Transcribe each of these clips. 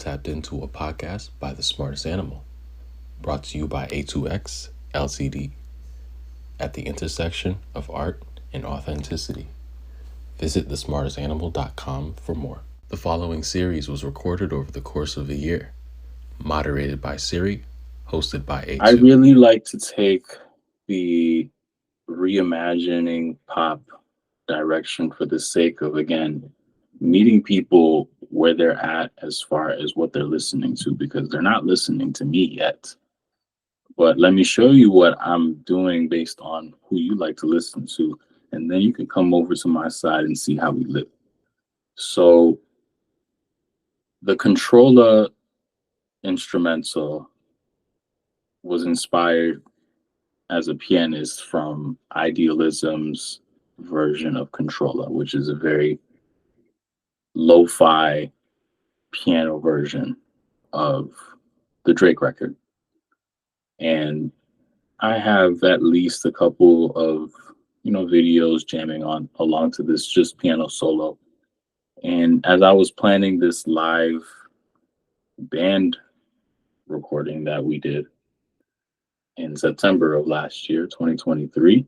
tapped into a podcast by The Smartest Animal, brought to you by A2X LTD, at the intersection of art and authenticity. Visit thesmartestanimal.com for more. The following series was recorded over the course of a year, moderated by Siri, hosted by A2. I really like to take the reimagining pop direction for the sake of, again, meeting people where they're at as far as what they're listening to, because they're not listening to me yet. But let me show you what I'm doing based on who you like to listen to, and then you can come over to my side and see how we live. So the controller instrumental was inspired as a pianist from Idealism's version of Controller, which is a very lo-fi piano version of the Drake record. And I have at least a couple of, videos jamming on along to this just piano solo. And as I was planning this live band recording that we did in September of last year, 2023,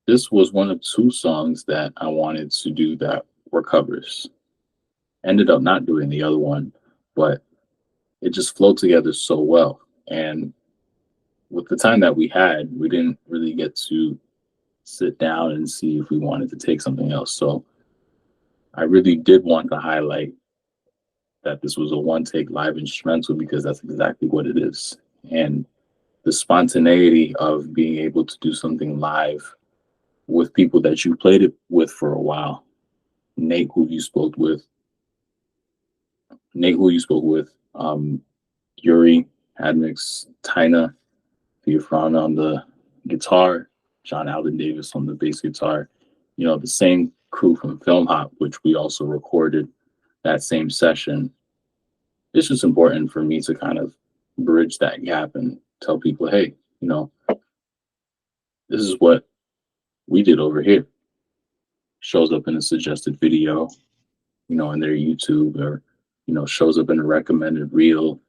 this was one of two songs that I wanted to do that were covers. Ended up not doing the other one, but it just flowed together so well. And with the time that we had, we didn't really get to sit down and see if we wanted to take something else. So I really did want to highlight that this was a one take live instrumental, because that's exactly what it is. And the spontaneity of being able to do something live with people that you played it with for a while. Nate, who you spoke with, Yuri, Hadmix, Tina, Theophron on the guitar, John Alden Davis on the bass guitar, the same crew from Film Hop, which we also recorded that same session. It's just important for me to kind of bridge that gap and tell people, hey, this is what we did over here. Shows up in a suggested video, in their YouTube, or, shows up in a recommended reel,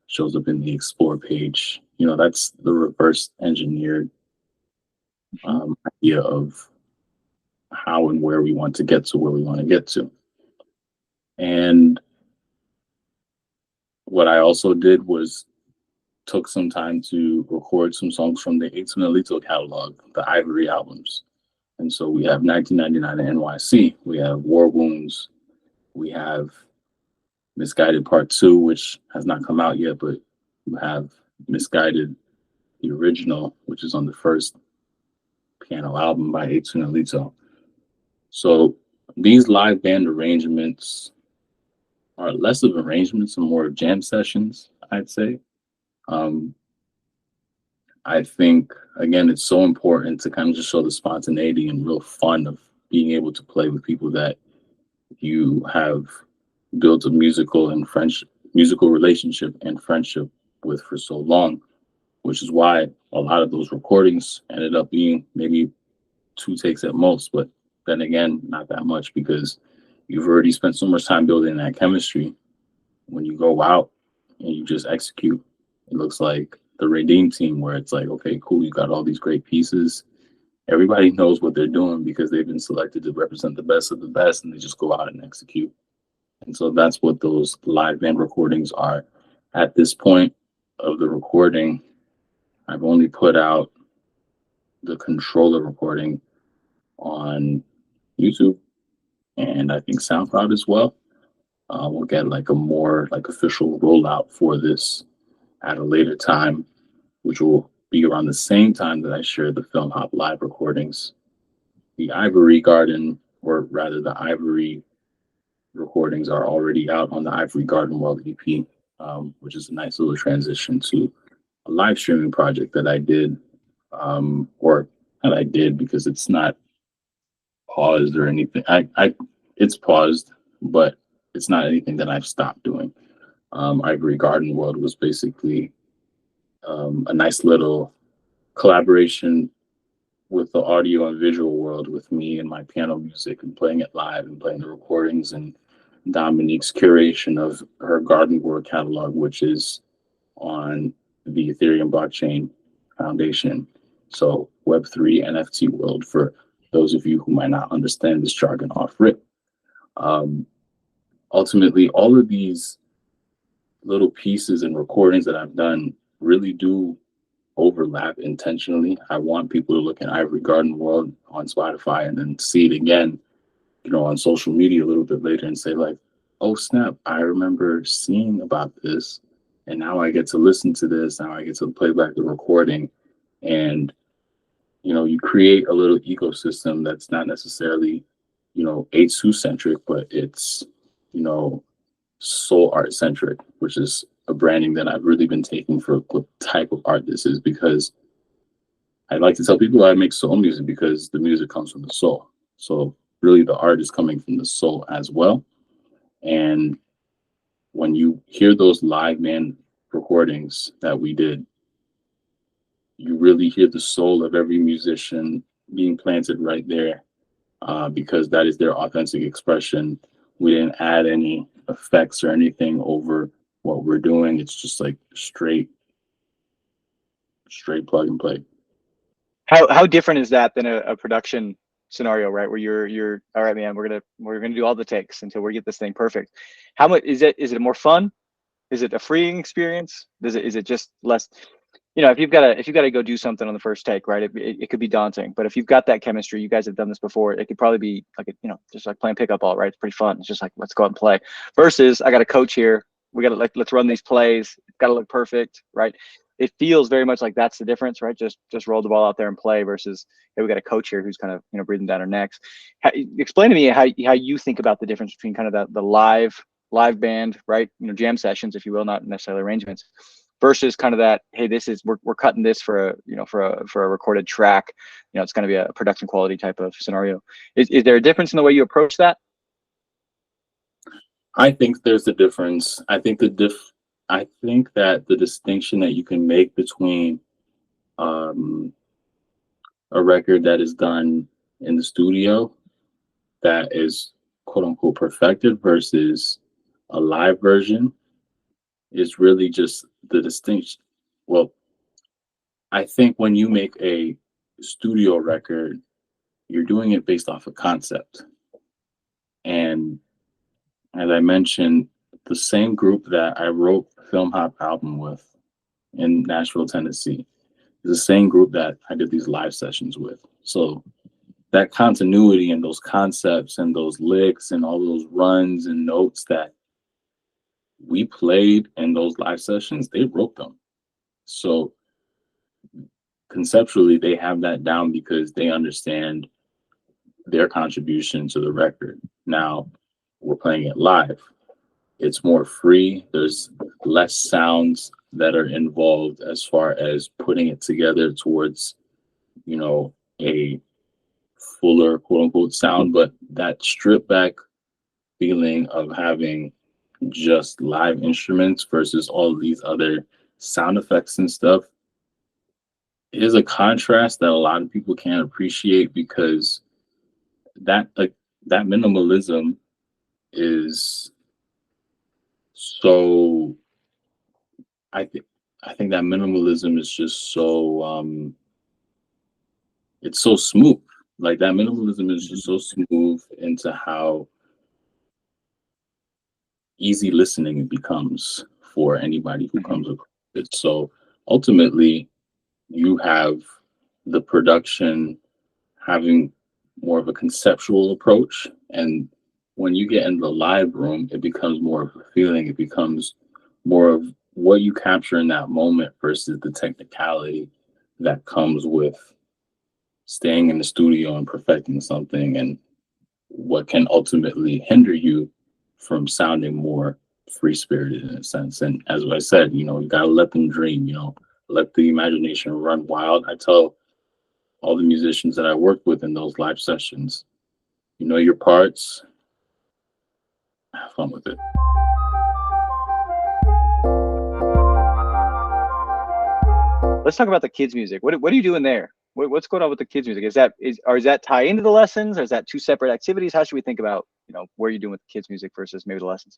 shows up in the explore page. That's the reverse engineered idea of how and where we want to get to where we want to get to. And what I also did was took some time to record some songs from the Penultimate catalog, the Ivory albums. And so we have 1999 in NYC, we have War Wounds, we have Misguided Part 2, which has not come out yet, but you have Misguided, the original, which is on the first piano album by Tunalito. So these live band arrangements are less of arrangements and more of jam sessions, I'd say. I think, again, it's so important to kind of just show the spontaneity and real fun of being able to play with people that you have built a musical relationship and friendship with for so long, which is why a lot of those recordings ended up being maybe 2 takes at most. But then again, not that much, because you've already spent so much time building that chemistry. When you go out and you just execute, it looks like the Redeem team, where it's like, okay, cool, you got all these great pieces. Everybody knows what they're doing because they've been selected to represent the best of the best, and they just go out and execute. And so that's what those live band recordings are. At this point of the recording, I've only put out the controller recording on YouTube and I think SoundCloud as well. We'll get like a more official rollout for this at a later time, which will be around the same time that I share the Film Hop live recordings. The Ivory Garden, or rather the Ivory recordings, are already out on the Ivory Garden World EP, which is a nice little transition to a live streaming project that I did, or that I did because it's not paused or anything. It's paused, but it's not anything that I've stopped doing. Ivory Garden World was basically a nice little collaboration with the audio and visual world, with me and my piano music and playing it live and playing the recordings and Dominique's curation of her Garden World catalog, which is on the Ethereum blockchain foundation. So Web3 NFT world for those of you who might not understand this jargon off rip. Um, Ultimately, all of these little pieces and recordings that I've done really do overlap intentionally. I want people to look at Ivory Garden World on Spotify and then see it again, on social media a little bit later and say like, oh snap, I remember seeing about this and now I get to listen to this. Now I get to play back the recording and, you create a little ecosystem that's not necessarily, A2 centric, but it's, you know, soul art centric, which is a branding that I've really been taking for what type of art this is, because I like to tell people I make soul music because the music comes from the soul. So really the art is coming from the soul as well. And when you hear those live band recordings that we did, you really hear the soul of every musician being planted right there, because that is their authentic expression. We didn't add any effects or anything over what we're doing. It's just like straight plug and play. How different is that than a production scenario, right? Where you're all right, man, we're gonna do all the takes until we get this thing perfect. How much is it more fun? Is it a freeing experience? Is it just less? If you've got to go do something on the first take, right? It could be daunting, but if you've got that chemistry, you guys have done this before. It could probably be like just like playing pickup ball, right? It's pretty fun. It's just like, let's go out and play. Versus, I got a coach here. We got to let's run these plays. It's got to look perfect, right? It feels very much like that's the difference, right? Just roll the ball out there and play. Versus, hey, we got a coach here who's kind of breathing down our necks. Explain to me how you think about the difference between kind of the live band, right? Jam sessions, if you will, not necessarily arrangements, versus kind of that, hey, this is we're cutting this for a recorded track. It's going to be a production quality type of scenario. Is there a difference in the way you approach that? I think there's a difference. I think that the distinction that you can make between a record that is done in the studio that is quote unquote perfected versus a live version is really just the distinction. Well, I think when you make a studio record, you're doing it based off a concept. And as I mentioned, the same group that I wrote Film Hop album with in Nashville, Tennessee, is the same group that I did these live sessions with. So that continuity and those concepts and those licks and all those runs and notes that we played in those live sessions, they wrote them. So conceptually, they have that down because they understand their contribution to the record. Now we're playing it live. It's more free. There's less sounds that are involved as far as putting it together towards, a fuller quote unquote sound, but that stripped back feeling of having just live instruments versus all these other sound effects and stuff is a contrast that a lot of people can't appreciate, because that minimalism is so I think that minimalism is just so it's so smooth. Like that minimalism is just so smooth into how easy listening it becomes for anybody who comes across it. So ultimately, you have the production having more of a conceptual approach, and when you get in the live room, it becomes more of a feeling. It becomes more of what you capture in that moment versus the technicality that comes with staying in the studio and perfecting something, and what can ultimately hinder you from sounding more free spirited in a sense. And as I said, you gotta let them dream, let the imagination run wild. I tell all the musicians that I worked with in those live sessions, you know your parts, have fun with it. Let's talk about the kids' music. What are you doing there? What's going on with the kids music? Is that tie into the lessons, or is that two separate activities? How should we think about, where you're doing with the kids music versus maybe the lessons?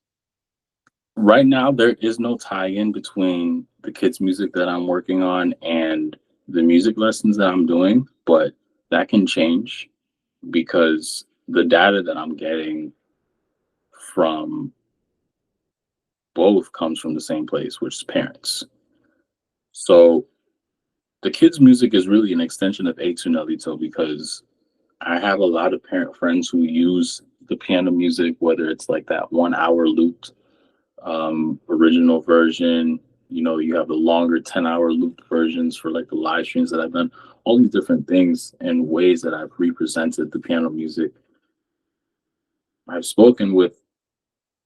Right now, there is no tie-in between the kids' music that I'm working on and the music lessons that I'm doing, but that can change because the data that I'm getting from both comes from the same place, which is parents. So the kids' music is really an extension of A2 Nelito because I have a lot of parent friends who use the piano music, whether it's like that 1 hour looped original version. You have the longer 10-hour looped versions for like the live streams that I've done, all these different things and ways that I've represented the piano music. I've spoken with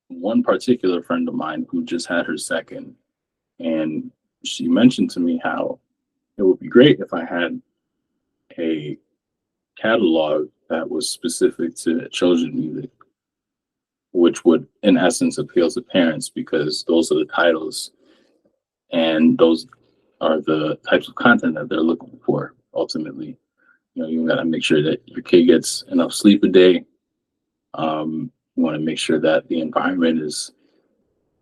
one particular friend of mine who just had her second, and she mentioned to me how it would be great if I had a catalog that was specific to children's music, which would, in essence, appeal to parents because those are the titles and those are the types of content that they're looking for ultimately. You got to make sure that your kid gets enough sleep a day. You want to make sure that the environment is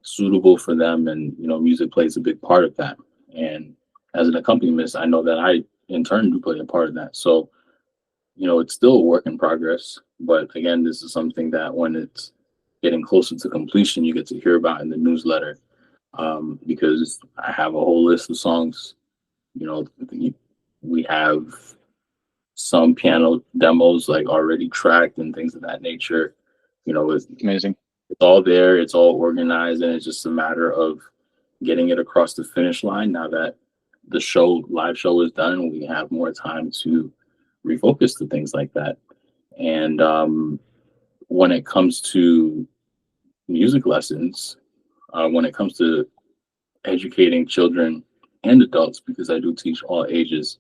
suitable for them, and music plays a big part of that. And as an accompanist, I know that I in turn do play a part of that. So it's still a work in progress, but again, this is something that when it's getting closer to completion, you get to hear about in the newsletter, because I have a whole list of songs. We have some piano demos like already tracked and things of that nature. It's Amazing. it's all there, it's all organized, and it's just a matter of getting it across the finish line now that the live show is done. We have more time to refocus to things like that. And when it comes to music lessons, when it comes to educating children and adults, because I do teach all ages,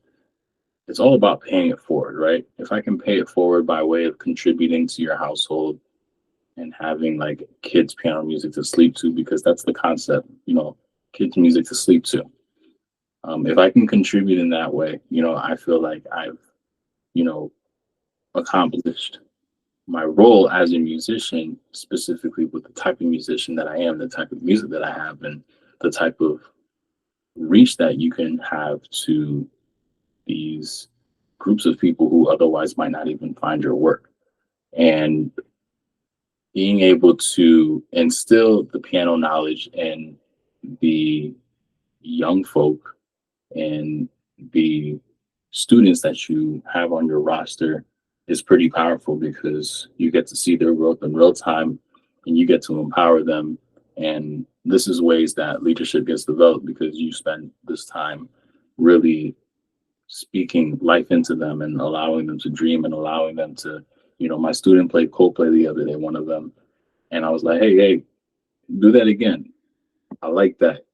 it's all about paying it forward, right? If I can pay it forward by way of contributing to your household and having like kids piano music to sleep to, because that's the concept, kids music to sleep to. If I can contribute in that way, I feel like I've, you know, accomplished my role as a musician, specifically with the type of musician that I am, the type of music that I have, and the type of reach that you can have to these groups of people who otherwise might not even find your work. And being able to instill the piano knowledge in the young folk and the students that you have on your roster is pretty powerful because you get to see their growth in real time and you get to empower them. And this is ways that leadership gets developed because you spend this time really speaking life into them and allowing them to dream and allowing them to, my student played Coldplay the other day, one of them. And I was like, hey, do that again. I like that.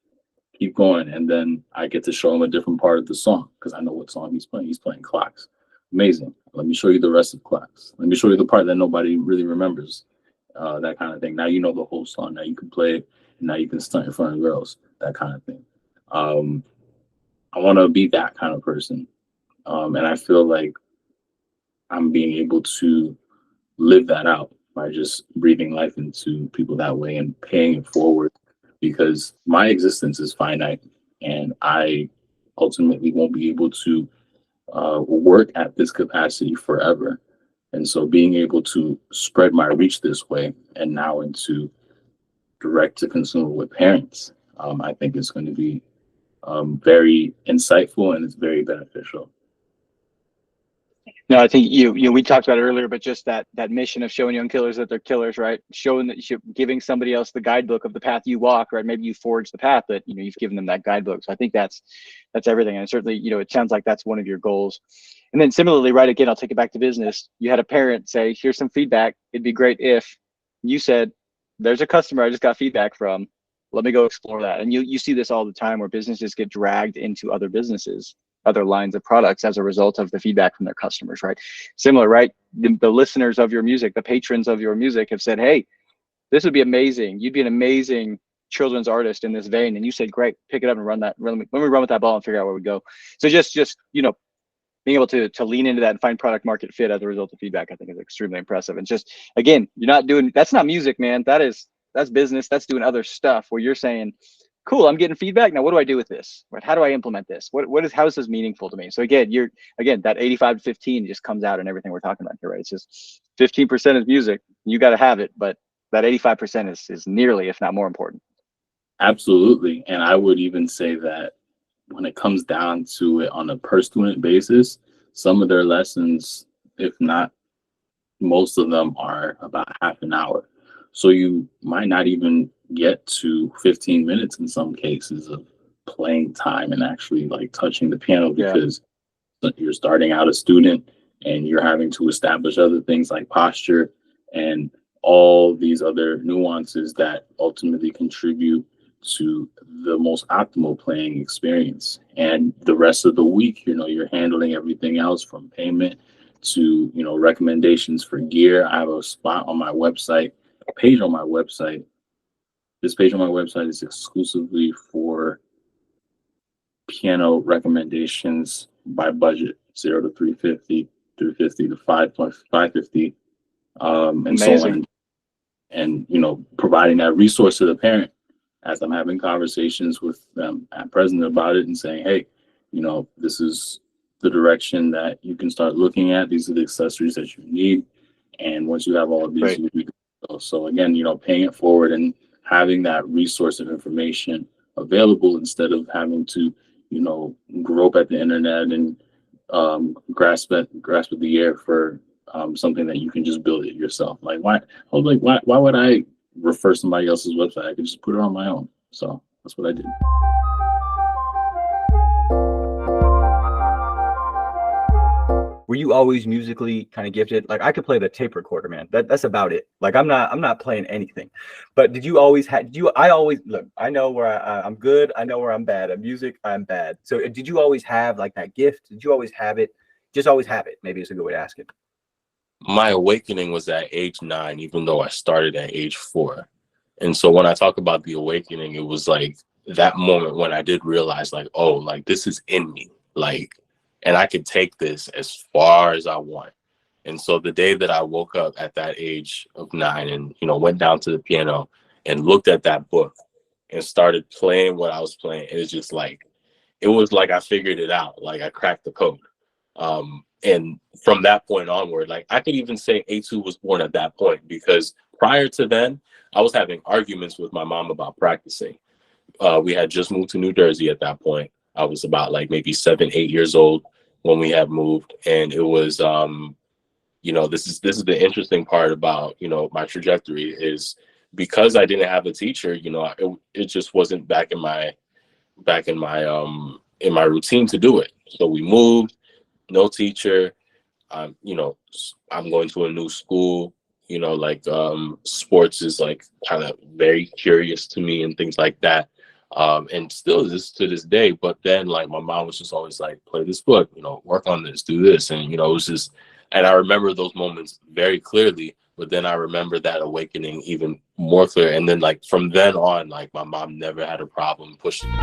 Keep going. And then I get to show him a different part of the song because I know what song he's playing. He's playing Clocks. Amazing. Let me show you the rest of Clocks. Let me show you the part that nobody really remembers. That kind of thing. Now you know the whole song. Now you can play it. And now you can stunt in front of girls. That kind of thing. I want to be that kind of person. And I feel like I'm being able to live that out by just breathing life into people that way and paying it forward because my existence is finite and I ultimately won't be able to work at this capacity forever. And so being able to spread my reach this way and now into direct to consumer with parents, I think is going to be very insightful and it's very beneficial. No, I think we talked about it earlier, but just that mission of showing young killers that they're killers, right? Showing that giving somebody else the guidebook of the path you walk, right? Maybe you forged the path, but you've given them that guidebook. So I think that's everything. And certainly, it sounds like that's one of your goals. And then similarly, right, again, I'll take it back to business. You had a parent say, here's some feedback. It'd be great if you said, there's a customer I just got feedback from. Let me go explore that. And you see this all the time where businesses get dragged into other businesses, other lines of products as a result of the feedback from their customers, right? Similar, right? The listeners of your music, the patrons of your music have said, hey, this would be amazing. You'd be an amazing children's artist in this vein. And you said, great, pick it up and run that. Let me run with that ball and figure out where we go. So just being able to lean into that and find product market fit as a result of feedback, I think is extremely impressive. And just, again, you're not doing, that's not music, man. That's business. That's doing other stuff where you're saying, cool, I'm getting feedback. Now, what do I do with this? Right? How do I implement this? How is this meaningful to me? So again, that 85 to 15 just comes out in everything we're talking about here, right? It's just 15% is music. You got to have it, but that 85% is nearly, if not more important. Absolutely. And I would even say that when it comes down to it on a per student basis, some of their lessons, if not most of them, are about half an hour. So you might not even get to 15 minutes in some cases of playing time and actually like touching the piano, because you're starting out a student and you're having to establish other things like posture and all these other nuances that ultimately contribute to the most optimal playing experience. And the rest of the week, you're handling everything else from payment to, recommendations for gear. I have a spot on my website, a page on my website. This page on my website is exclusively for piano recommendations by budget, 0 to 350, 350 to 550, and Amazing. so on. And, providing that resource to the parent as I'm having conversations with them at present about it and saying, hey, this is the direction that you can start looking at. These are the accessories that you need. And once you have all of these, Right. you'll be good. So again, paying it forward and having that resource of information available instead of having to, grope at the internet and grasp at the air for something that you can just build it yourself. Like why would I refer somebody else's website? I could just put it on my own. So that's what I did. Were you always musically kind of gifted? Like I could play the tape recorder, man. That's about it. Like I'm not playing anything. But did you always have? I always look. I know where I'm good. I know where I'm bad. At music, I'm bad. So did you always have like that gift? Did you always have it? Just always have it. Maybe it's a good way to ask it. My awakening was at age 9, even though I started at age 4. And so when I talk about the awakening, it was like that moment when I did realize, like, oh, like this is in me, like, and I could take this as far as I want. And so the day that I woke up at that age of 9 and, went down to the piano and looked at that book and started playing what I was playing, it was just like, it was like I figured it out, like I cracked the code. And from that point onward, like I could even say A2 was born at that point, because prior to then, I was having arguments with my mom about practicing. We had just moved to New Jersey at that point. I was about like maybe 7, 8 years old when we had moved. And it was, this is the interesting part about, my trajectory is because I didn't have a teacher, it just wasn't back in my routine to do it. So we moved, no teacher. I'm going to a new school, sports is like kind of very curious to me and things like that. And still to this day, but then like my mom was just always like, play this book, work on this, do this. And, it was just, and I remember those moments very clearly, but then I remember that awakening even more clear. And then like from then on, like my mom never had a problem pushing me.